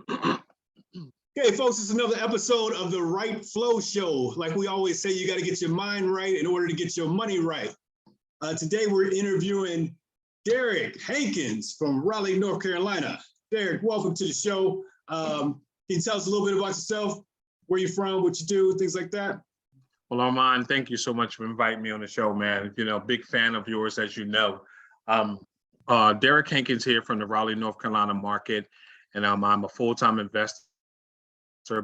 Okay, folks, it's another episode of the Wright Flow Show. Like we always say, you got to get your mind right in order to get your money right. Today, we're interviewing Derrick Hankins from Raleigh, North Carolina. Derrick, welcome to the show. Can you tell us a little bit about yourself, where you're from, what you do, things like that? Well, Armand, thank you so much for inviting me on the show, man. Big fan of yours, as you know. Derrick Hankins here from the Raleigh, North Carolina market, and I'm a full-time investor,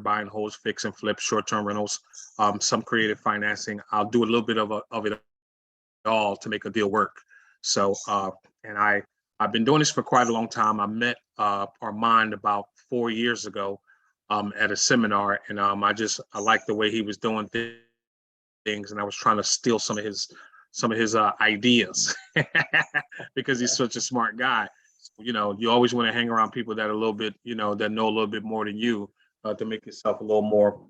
buying, holds, fix and flip, short-term rentals, some creative financing. I'll do a little bit of it all to make a deal work. So, and I've been doing this for quite a long time. I met Armand about 4 years ago at a seminar, and I liked the way he was doing things, and I was trying to steal some of his ideas because he's such a smart guy. You always want to hang around people that are a little bit, that know a little bit more than you, to make yourself a little more,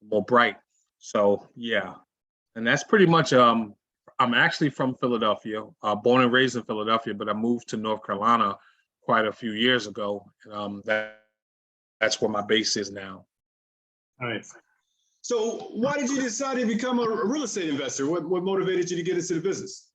more bright. So yeah, and that's pretty much. I'm actually from Philadelphia, born and raised in Philadelphia, but I moved to North Carolina quite a few years ago. That's where my base is now. All right. So why did you decide to become a real estate investor? What motivated you to get into the business?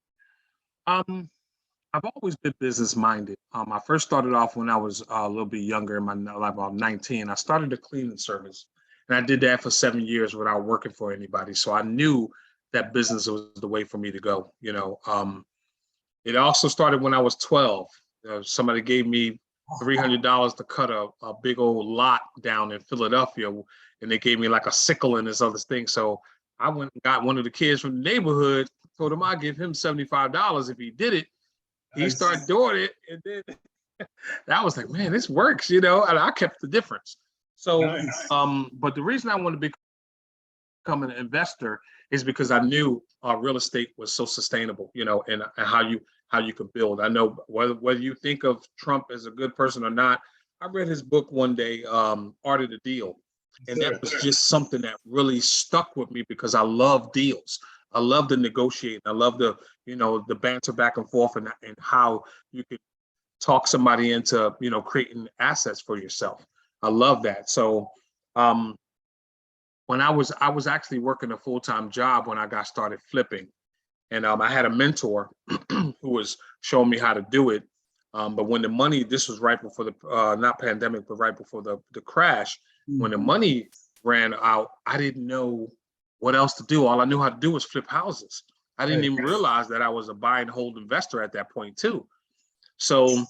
I've always been business minded. I first started off when I was a little bit younger, about 19. I started a cleaning service, and I did that for 7 years without working for anybody. So I knew that business was the way for me to go. It also started when I was 12. Somebody gave me $300 to cut a big old lot down in Philadelphia, and they gave me like a sickle and this other thing. So I went and got one of the kids from the neighborhood, told him I'd give him $75 if he did it. He started doing it, and then I was like, man, this works, and I kept the difference. So, nice. But the reason I wanted to become an investor is because I knew real estate was so sustainable, and how you could build. I know whether you think of Trump as a good person or not. I read his book one day, Art of the Deal, and that was just something that really stuck with me because I love deals. I love the negotiating. I love the banter back and forth, and how you could talk somebody into, creating assets for yourself. I love that. So when I was actually working a full-time job when I got started flipping, and I had a mentor who was showing me how to do it. But when the money, this was right before the, not pandemic, but right before the crash, when the money ran out, I didn't know what else to do. All I knew how to do was flip houses. I didn't even realize that I was a buy and hold investor at that point too. So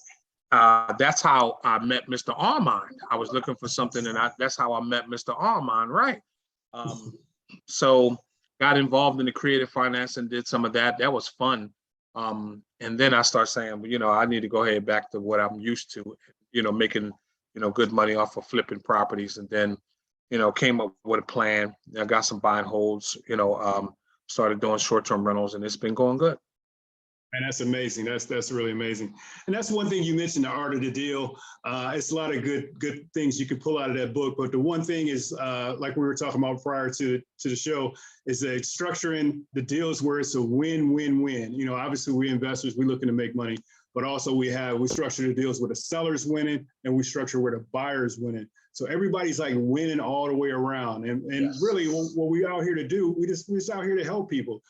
that's how I met Mr. Armand. I was looking for something, and that's how I met Mr. Armand, right? So got involved in the creative finance and did some of that. That was fun. And then I started saying, I need to go ahead back to what I'm used to, making, good money off of flipping properties. And then, came up with a plan. I got some buy and holds, started doing short-term rentals, and it's been going good. And that's amazing. That's really amazing. And that's one thing you mentioned, the art of the deal. It's a lot of good things you can pull out of that book. But the one thing is, like we were talking about prior to the show, is that structuring the deals where it's a win-win-win. Obviously we investors, we're looking to make money, but also we structure the deals where the seller's winning and we structure where the buyer's winning. So everybody's like winning all the way around. And yes. Really what we out here to do, we're just out here to help people.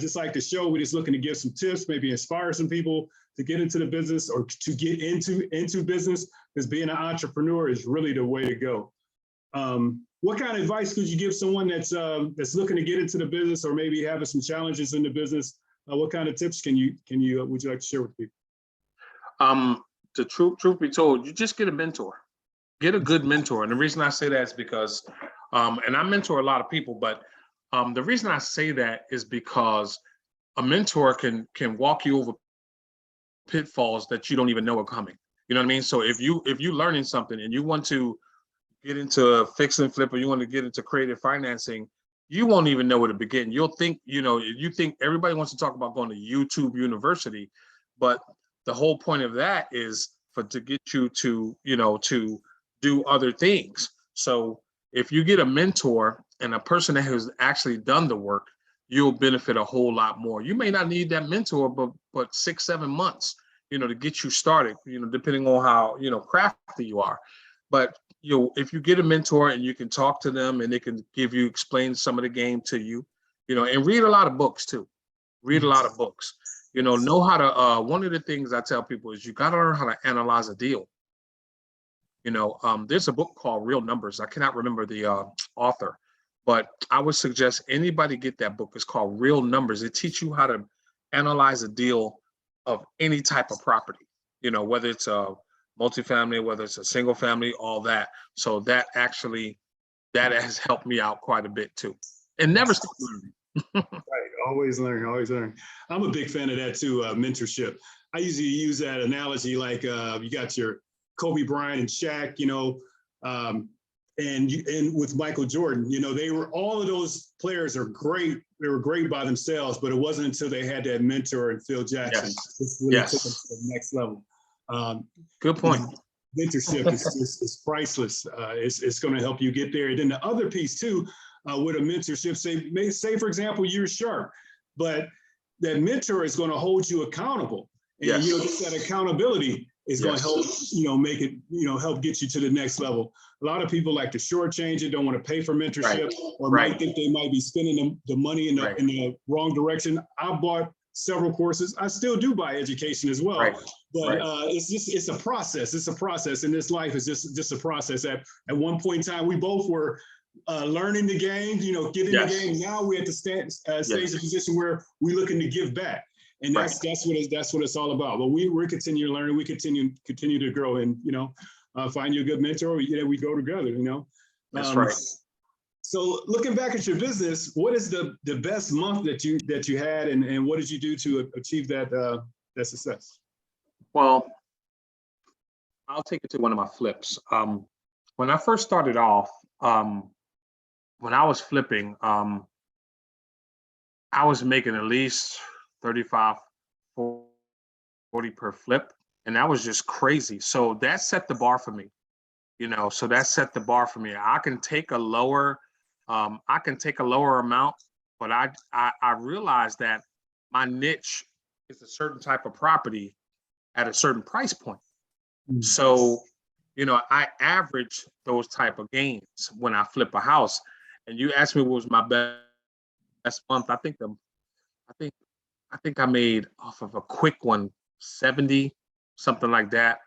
Just like the show, we're just looking to give some tips, maybe inspire some people to get into the business or to get into business, because being an entrepreneur is really the way to go. What kind of advice could you give someone that's looking to get into the business or maybe having some challenges in the business? What kind of tips would you like to share with people? The truth be told, you just get a mentor. Get a good mentor. And the reason I say that is because, and I mentor a lot of people, but the reason I say that is because a mentor can walk you over pitfalls that you don't even know are coming. You know what I mean? So if you're learning something and you want to get into fix and flip, or you want to get into creative financing, you won't even know where to begin. You'll think, you think everybody wants to talk about going to YouTube University, but the whole point of that is to get you to, to do other things. So if you get a mentor and a person that has actually done the work, you'll benefit a whole lot more. You may not need that mentor, but 6-7 months, to get you started, depending on how, crafty you are. But if you get a mentor and you can talk to them and they can explain some of the game to you, and read a lot of books too. Read a lot of books. Know how to. One of the things I tell people is you got to learn how to analyze a deal. There's a book called Real Numbers. I cannot remember the author, but I would suggest anybody get that book. It's called Real Numbers. It teaches you how to analyze a deal of any type of property, whether it's a multifamily, whether it's a single family, all that. So that has helped me out quite a bit too. And never stop learning. Right, always learn, always learn. I'm a big fan of that too, mentorship. I usually use that analogy like you got your Kobe Bryant and Shaq, and with Michael Jordan, all of those players are great. They were great by themselves, but it wasn't until they had that mentor in Phil Jackson. Yes. Really took them to the next level. Good point. Mentorship is priceless. It's going to help you get there. And then the other piece too, with a mentorship, say for example, you're sharp, but that mentor is going to hold you accountable. And yes. Just that accountability is going to help, make it, help get you to the next level. A lot of people like to shortchange it, don't want to pay for mentorship, or might think they might be spending the money in the wrong direction. I bought several courses. I still do buy education as well, but it's a process. It's a process, and this life is just a process. At one point in time, we both were learning the game, getting the game. Now we're at the stage of position where we're looking to give back. And that's what it's all about. But we're continuing to learn. We continue to grow, and find you a good mentor. We go together. That's right. So looking back at your business, what is the best month that you had, and what did you do to achieve that success? Well, I'll take it to one of my flips. When I first started off, when I was flipping, I was making at least 35, 40 per flip. And that was just crazy. So that set the bar for me, I can take a lower, amount, but I realized that my niche is a certain type of property at a certain price point. Mm-hmm. So, I average those type of gains when I flip a house. And you asked me what was my best month. I think I made off of a quick one, 70, something like that.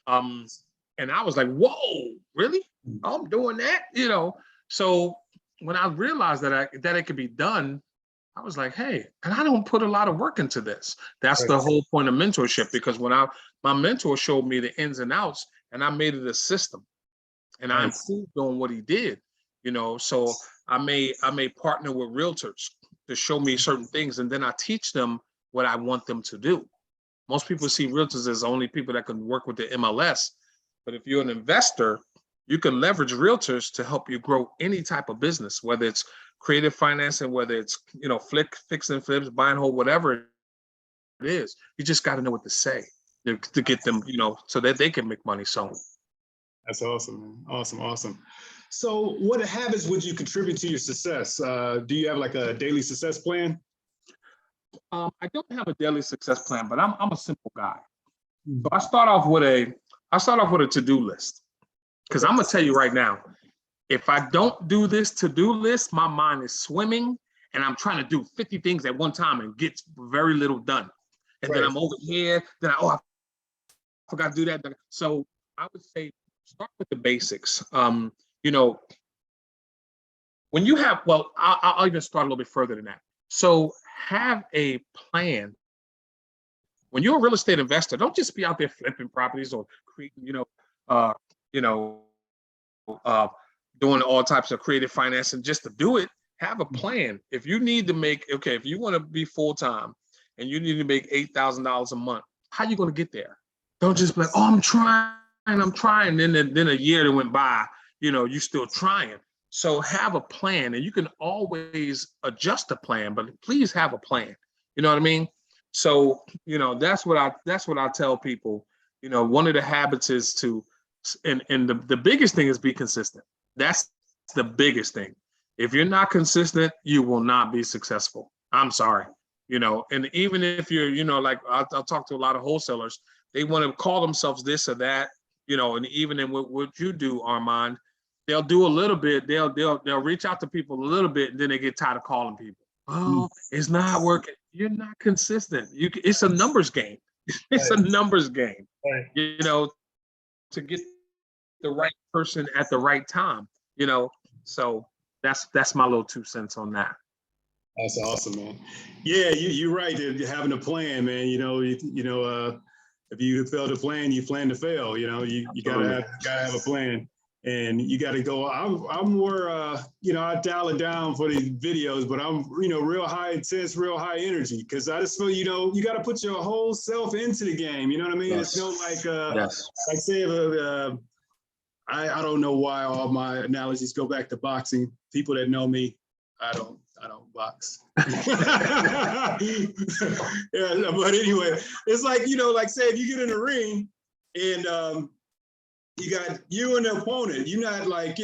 And I was like, whoa, really? I'm doing that, So when I realized that it could be done, I was like, hey, and I don't put a lot of work into this. That's the whole point of mentorship, because when my mentor showed me the ins and outs, and I made it a system, and I improved on what he did, So I may partner with realtors to show me certain things, and then I teach them what I want them to do. Most people see realtors as only people that can work with the MLS, but if you're an investor, you can leverage realtors to help you grow any type of business, whether it's creative financing, whether it's fix and flips, buy and hold, whatever it is. You just got to know what to say to get them, so that they can make money. So that's awesome, man. Awesome. So what habits would you contribute to your success? Do you have like a daily success plan? I don't have a daily success plan, but I'm a simple guy. So I start off with a to-do list, because I'm gonna tell you right now, if I don't do this to-do list, my mind is swimming, and I'm trying to do 50 things at one time and get very little done. And then I'm over here, I forgot to do that. So I would say start with the basics. When you have, I'll even start a little bit further than that. So have a plan. When you're a real estate investor, don't just be out there flipping properties or creating, doing all types of creative financing just to do it. Have a plan. If you need to if you want to be full-time and you need to make $8,000 a month, how are you going to get there? Don't just be like, oh, I'm trying. Then a year that went by, you're still trying. So have a plan, and you can always adjust the plan, but please have a plan. You know what I mean? So, that's what I tell people. One of the habits is and the biggest thing is be consistent. That's the biggest thing. If you're not consistent, you will not be successful. I'm sorry. And even if you're, like I'll talk to a lot of wholesalers, they want to call themselves this or that. and even in what you do, Armand, they'll do a little bit. They'll reach out to people a little bit, and then they get tired of calling people. Oh, it's not working. You're not consistent. It's a numbers game. It's a numbers game. To get the right person at the right time. So that's my little 2 cents on that. That's awesome, man. Yeah, you're right. You're having a plan, man. If you fail to plan, you plan to fail. You gotta have a plan, and you got to go. I'm more, I dial it down for these videos, but I'm, real high intense, real high energy, because I just feel, you got to put your whole self into the game. You know what I mean? Yes. It's like say, I don't know why all my analogies go back to boxing. People that know me, I don't box. Yeah, but anyway, it's like, like say if you get in the ring and you got you and the opponent, you're not like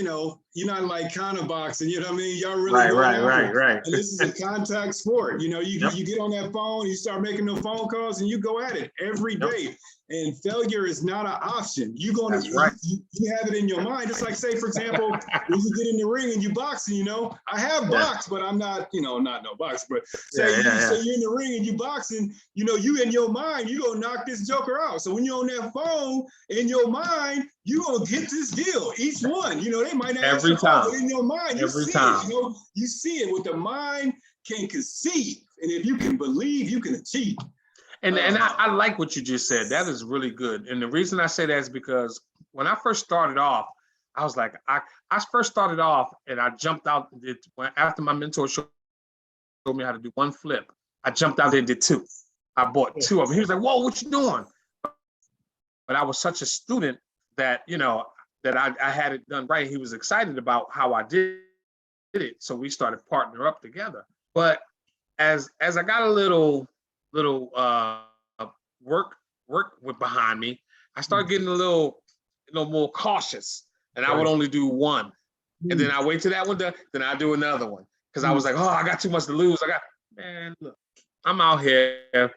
kind of boxing, you know what I mean? Y'all really right. And this is a contact sport. You get on that phone, you start making the phone calls, and you go at it every day. And failure is not an option. You have it in your mind. It's like, say, for example, when you get in the ring and you boxing, I have boxed, but I'm not, not no box. But say you're in the ring and you boxing, you in your mind, you gonna knock this joker out. So when you're on that phone, in your mind, you gonna get this deal. Each one, they might not every time, but in your mind, you see it. You see it. What the mind can conceive, and if you can believe, you can achieve. And I like what you just said. That is really good. And the reason I say that is because when I first started off, I was like, I first started off and I jumped out after my mentor showed me how to do one flip. I jumped out there and did 2. I bought 2 of them. He was like, "Whoa, what you doing?" But I was such a student that, that I had it done right. He was excited about how I did it. So we started partnering up together. But as I got a little work with behind me, I started getting a little more cautious, and I would only do 1, and then I wait till that one done, then I do another one, because I was like, oh, I got too much to lose. Look, I'm out here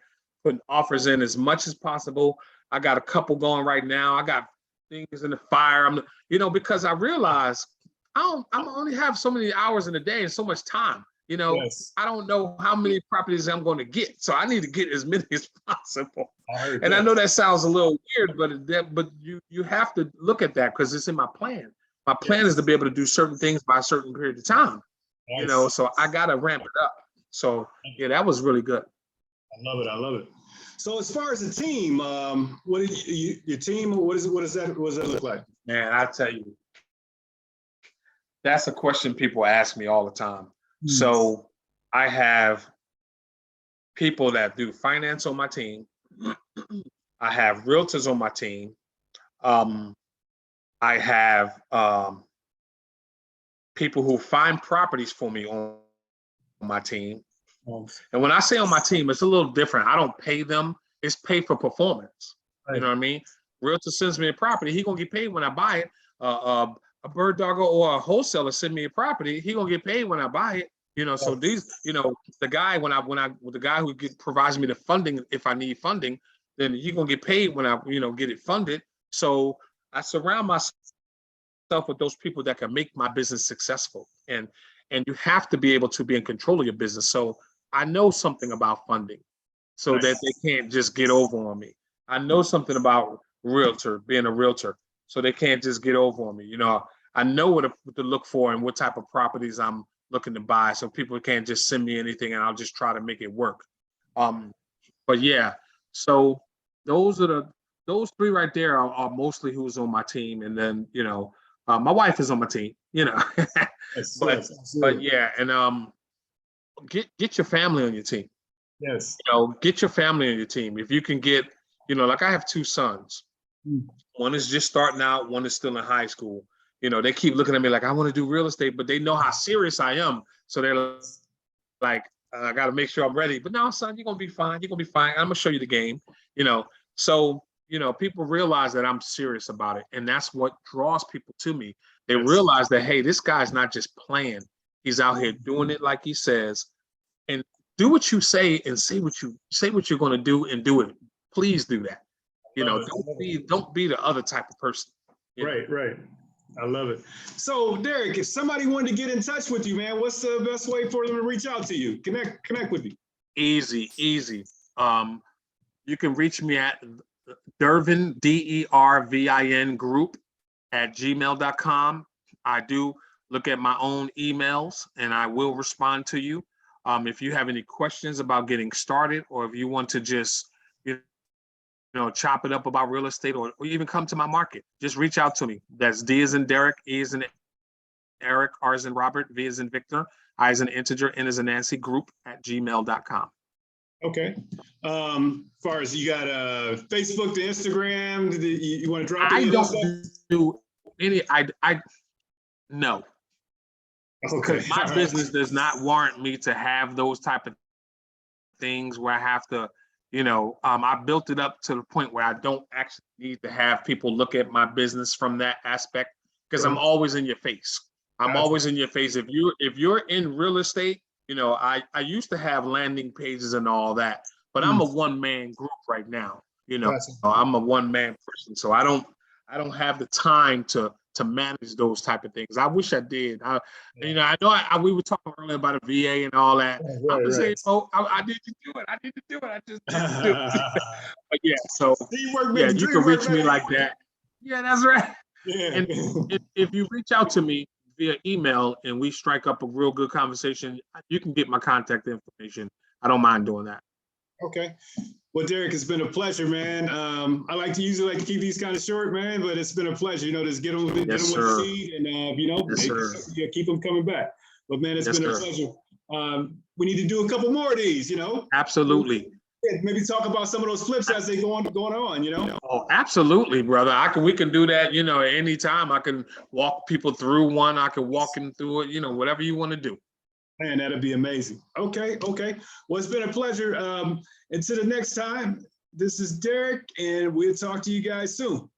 putting offers in as much as possible. I got a couple going right now. I got things in the fire. Because I realized I only have so many hours in a day and so much time. I don't know how many properties I'm going to get, so I need to get as many as possible. I know that sounds a little weird, but you have to look at that because it's in my plan. My plan is to be able to do certain things by a certain period of time. So I got to ramp it up. So yeah, that was really good. I love it. So as far as the team, what is your team? What does that look like? Man, I tell you, that's a question people ask me all the time. So I have people that do finance on my team. I have realtors on my team. I have people who find properties for me on my team. And when I say on my team, it's a little different. I don't pay them. It's pay for performance. Right. You know what I mean? Realtor sends me a property. He gonna get paid when I buy it. A bird dogger or a wholesaler send me a property. He gonna get paid when I buy it. So these, the guy the guy who provides me the funding, if I need funding, then he gonna get paid when I, get it funded. So I surround myself with those people that can make my business successful. And you have to be able to be in control of your business. So I know something about funding, so that they can't just get over on me. I know something about being a realtor, so they can't just get over on me. I know what to look for and what type of properties I'm looking to buy, so people can't just send me anything and I'll just try to make it work. But yeah, so those 3 right there are mostly who's on my team, and then my wife is on my team. But yeah, and get your family on your team. Yes. Get your family on your team. If you can get, like I have 2 sons. One is just starting out, one is still in high school. They keep looking at me like I want to do real estate, but they know how serious I am. So they're like, I got to make sure I'm ready. But no, son, you're going to be fine. You're going to be fine. I'm going to show you the game, So, people realize that I'm serious about it. And that's what draws people to me. They realize that, hey, this guy's not just playing. He's out here doing it like he says. And do what you say and say what you're going to do and do it. Please do that. You Love know, it. I love it. don't be the other type of person. You know? Right, right. I love it. So, Derrick, if somebody wanted to get in touch with you, man, what's the best way for them to reach out to you? Connect with you. Easy. You can reach me at Dervin, DERVIN group at gmail.com. I do look at my own emails and I will respond to you. If you have any questions about getting started, or if you want to just, you know, chop it up about real estate, or even come to my market, just reach out to me. That's D as in Derek, E as in Eric, R as in Robert, V as in Victor, I as in integer, N as in Nancy group at gmail.com. Okay. Far as you got Facebook to Instagram, you want to drop any I of don't those? do any, no, Okay. because my business does not warrant me to have those type of things where I have to, you know, I built it up to the point where I don't actually need to have people look at my business from that aspect, because I'm always in your face. I'm always in your face. If you're in real estate, you know, I used to have landing pages and all that, but I'm a one-man group right now. You know, Gotcha. I'm a one-man person, so I don't have the time to manage those type of things. I wish I did. You know, I know we were talking earlier about a VA and all that. I'm just saying, oh, I need to do it. I need to do it. I just didn't do it. But yeah, so Teamwork yeah, makes you dream can work reach me better. like that. Yeah, that's right. Yeah. And if you reach out to me via email and we strike up a real good conversation, you can get my contact information. I don't mind doing that. Okay. Well, Derrick, it's been a pleasure, man. I usually like to keep these kind of short, man, but it's been a pleasure. You know, just get them with seed, and you know, keep them coming back. But man, it's been a pleasure. We need to do a couple more of these. You know. Absolutely. Maybe talk about some of those flips as they going on. You know. Oh, absolutely, brother. We can do that. You know, at any time. I can walk people through one. I can walk them through it. You know, whatever you want to do. Man, that'd be amazing. Okay. Well, it's been a pleasure. Until the next time, this is Derrick, and we'll talk to you guys soon.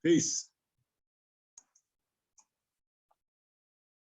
Peace.